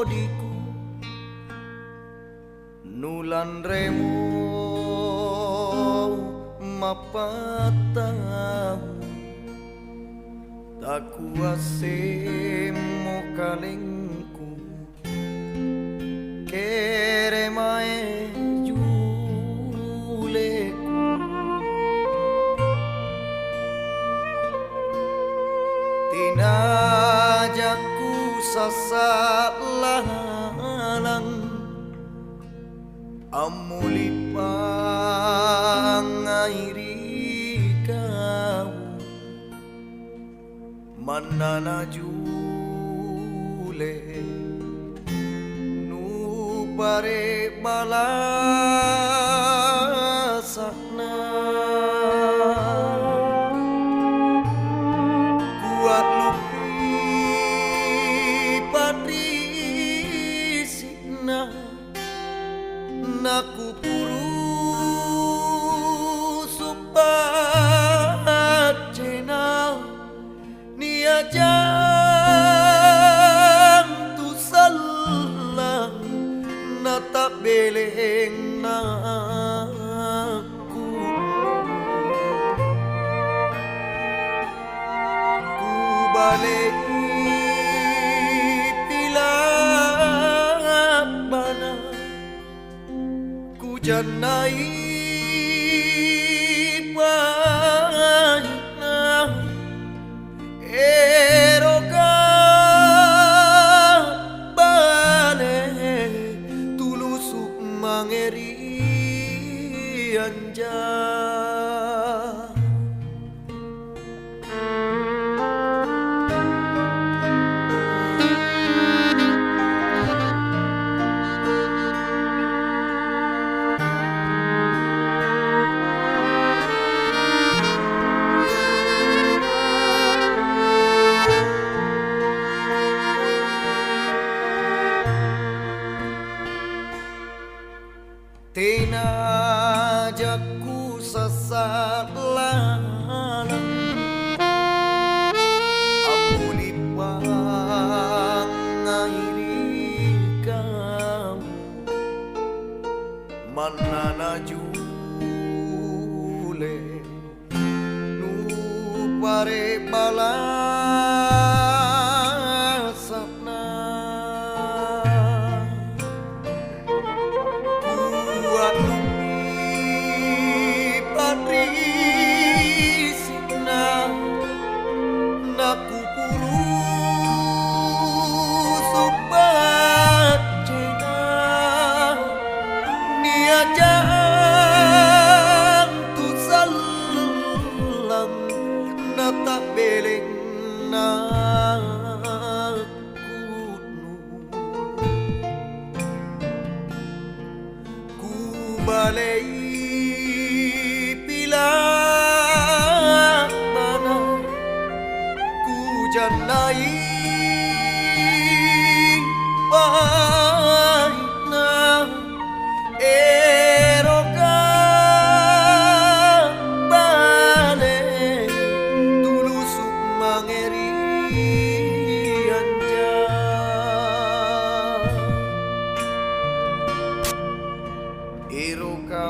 diku nulan remo mapatahu tak kuase mo kalengku kere mae juleku tinajaku sasalang amulipang ngairi kau manana jule nu pare balasakna kuat lupi patrisikna naku puru supacena niajang tu salang nata beleng naku ku balik pilabana ku janai pahitna eroka bale tulusuk mangeri anja tinajaku sasalang amulipang ngairi kau manana jule nu pare balasakna patrisikna naku puru supacena niajang tu salang nata beleng ku balei pilabana ku janai pahitna eroka bale tulusuk mangeri anja eroka